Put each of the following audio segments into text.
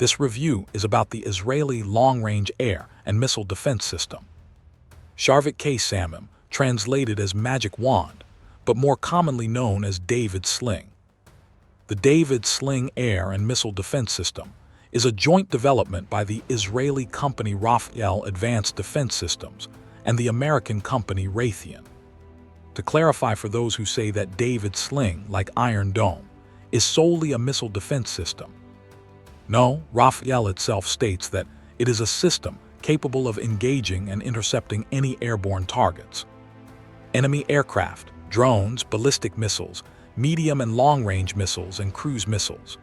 This review is about the Israeli long-range air and missile defense system. Sharvit Ksamim, translated as Magic Wand, but more commonly known as David Sling. The David Sling air and missile defense system is a joint development by the Israeli company Rafael Advanced Defense Systems and the American company Raytheon. To clarify for those who say that David Sling, like Iron Dome, is solely a missile defense system. No, Rafael itself states that it is a system capable of engaging and intercepting any airborne targets. Enemy aircraft, drones, ballistic missiles, medium and long-range missiles, and cruise missiles.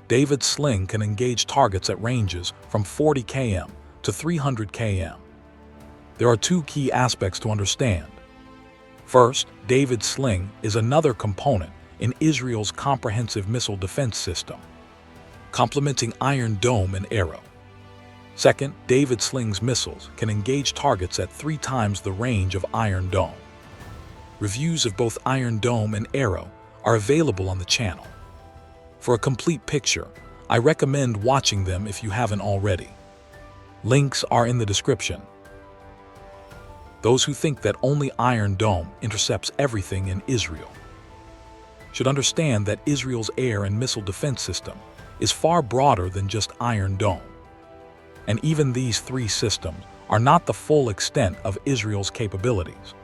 David Sling can engage targets at ranges from 40 km to 300 km. There are two key aspects to understand. First, David Sling is another component in Israel's comprehensive missile defense system, complementing Iron Dome and Arrow. Second, David Sling's missiles can engage targets at 3 times the range of Iron Dome. Reviews of both Iron Dome and Arrow are available on the channel. For a complete picture, I recommend watching them if you haven't already. Links are in the description. Those who think that only Iron Dome intercepts everything in Israel should understand that Israel's air and missile defense system is far broader than just Iron Dome. And even these 3 systems are not the full extent of Israel's capabilities.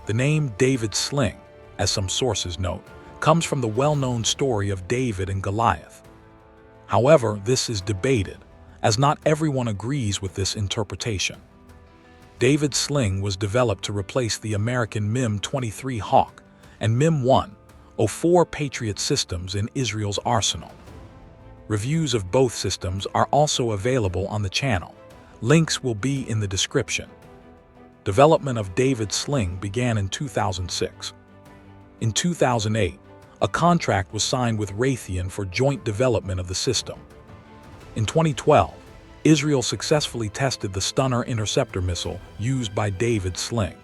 The name David Sling, as some sources note, comes from the well-known story of David and Goliath. However, this is debated, as not everyone agrees with this interpretation. David Sling was developed to replace the American MiM-23 Hawk and MiM-104 Patriot systems in Israel's arsenal. Reviews of both systems are also available on the channel. Links will be in the description. Development of David Sling began in 2006. In 2008, a contract was signed with Raytheon for joint development of the system. In 2012, Israel successfully tested the Stunner interceptor missile used by David Sling.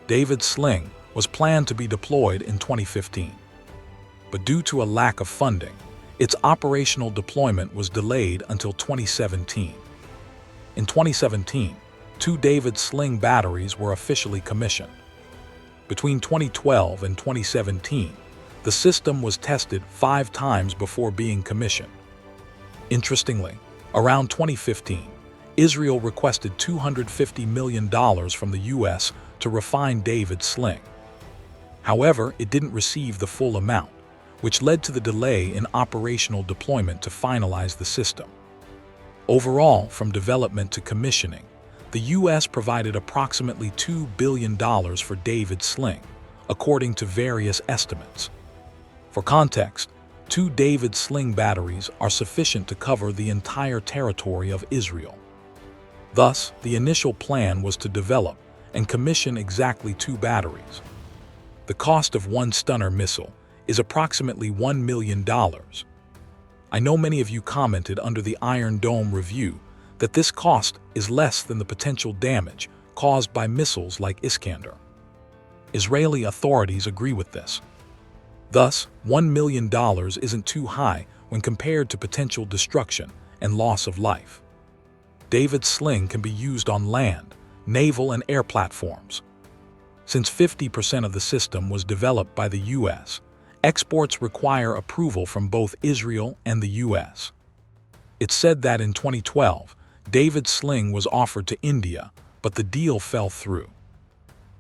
David Sling was planned to be deployed in 2015. But due to a lack of funding, its operational deployment was delayed until 2017. In 2017, 2 David Sling batteries were officially commissioned. Between 2012 and 2017, the system was tested 5 times before being commissioned. Interestingly, around 2015, Israel requested $250 million from the U.S. to refine David Sling. However, it didn't receive the full amount, which led to the delay in operational deployment to finalize the system. Overall, from development to commissioning, the U.S. provided approximately $2 billion for David Sling, according to various estimates. For context, 2 David Sling batteries are sufficient to cover the entire territory of Israel. Thus, the initial plan was to develop and commission exactly 2 batteries. The cost of 1 Stunner missile is approximately $1 million. I know many of you commented under the Iron Dome review that this cost is less than the potential damage caused by missiles like Iskander. Israeli authorities agree with this. Thus, $1 million isn't too high when compared to potential destruction and loss of life. David Sling can be used on land, naval, and air platforms. Since 50% of the system was developed by the U.S., exports require approval from both Israel and the U.S. It's said that in 2012, David Sling was offered to India, but the deal fell through.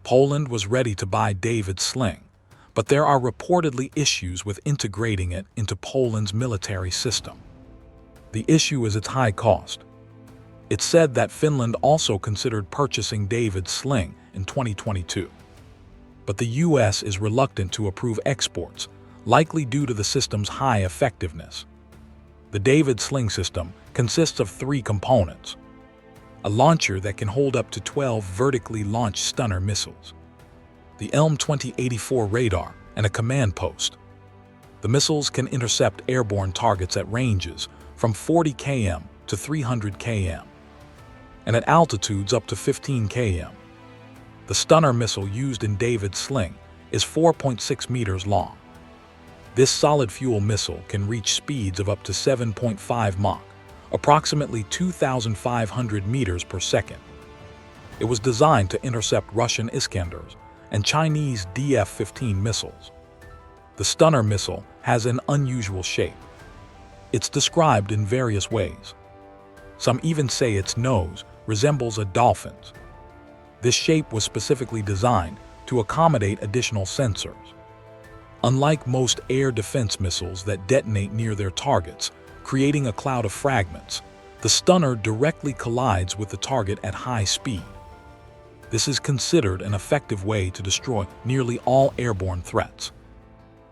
Poland was ready to buy David Sling, but there are reportedly issues with integrating it into Poland's military system. The issue is its high cost. It's said that Finland also considered purchasing David Sling in 2022. But the U.S. is reluctant to approve exports, likely due to the system's high effectiveness. The David Sling system consists of 3 components: a launcher that can hold up to 12 vertically launched Stunner missiles, the ELM-2084 radar, and a command post. The missiles can intercept airborne targets at ranges from 40 km to 300 km, and at altitudes up to 15 km. The Stunner missile used in David Sling is 4.6 meters long. This solid-fuel missile can reach speeds of up to 7.5 Mach, approximately 2,500 meters per second. It was designed to intercept Russian Iskanders and Chinese DF-15 missiles. The Stunner missile has an unusual shape. It's described in various ways. Some even say its nose resembles a dolphin's. This shape was specifically designed to accommodate additional sensors. Unlike most air defense missiles that detonate near their targets, creating a cloud of fragments, the Stunner directly collides with the target at high speed. This is considered an effective way to destroy nearly all airborne threats.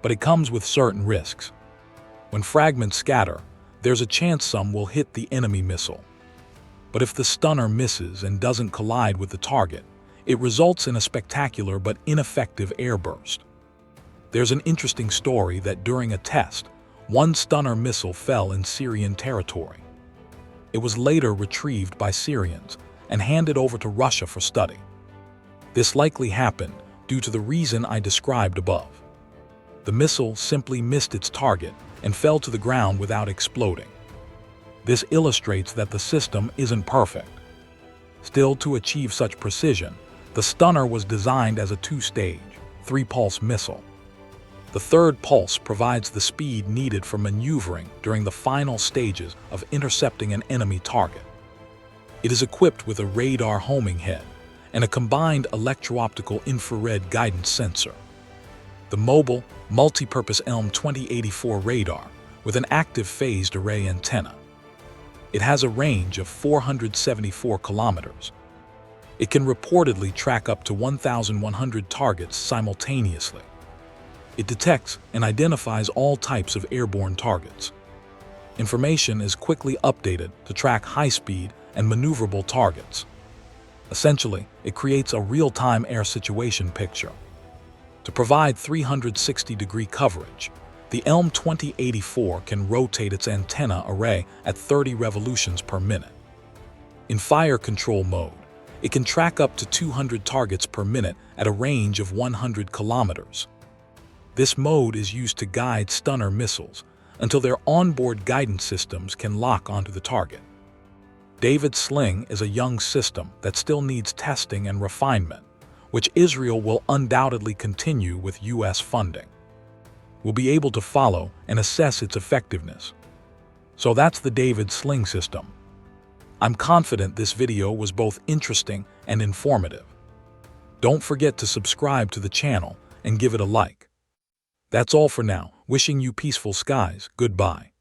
But it comes with certain risks. When fragments scatter, there's a chance some will hit the enemy missile. But if the Stunner misses and doesn't collide with the target, it results in a spectacular but ineffective airburst. There's an interesting story that during a test, one Stunner missile fell in Syrian territory. It was later retrieved by Syrians and handed over to Russia for study. This likely happened due to the reason I described above. The missile simply missed its target and fell to the ground without exploding. This illustrates that the system isn't perfect. Still, to achieve such precision, the Stunner was designed as a two-stage, three-pulse missile. The third pulse provides the speed needed for maneuvering during the final stages of intercepting an enemy target. It is equipped with a radar homing head and a combined electro-optical infrared guidance sensor. The mobile, multi-purpose ELM 2084 radar with an active phased array antenna. It has a range of 474 kilometers. It can reportedly track up to 1,100 targets simultaneously. It detects and identifies all types of airborne targets. Information is quickly updated to track high-speed and maneuverable targets. Essentially, it creates a real-time air situation picture. To provide 360-degree coverage, the ELM 2084 can rotate its antenna array at 30 revolutions per minute. In fire control mode, it can track up to 200 targets per minute at a range of 100 kilometers. This mode is used to guide Stunner missiles until their onboard guidance systems can lock onto the target. David Sling is a young system that still needs testing and refinement, which Israel will undoubtedly continue with U.S. funding. We'll be able to follow and assess its effectiveness. So that's the David Sling system. I'm confident this video was both interesting and informative. Don't forget to subscribe to the channel and give it a like. That's all for now. Wishing you peaceful skies. Goodbye.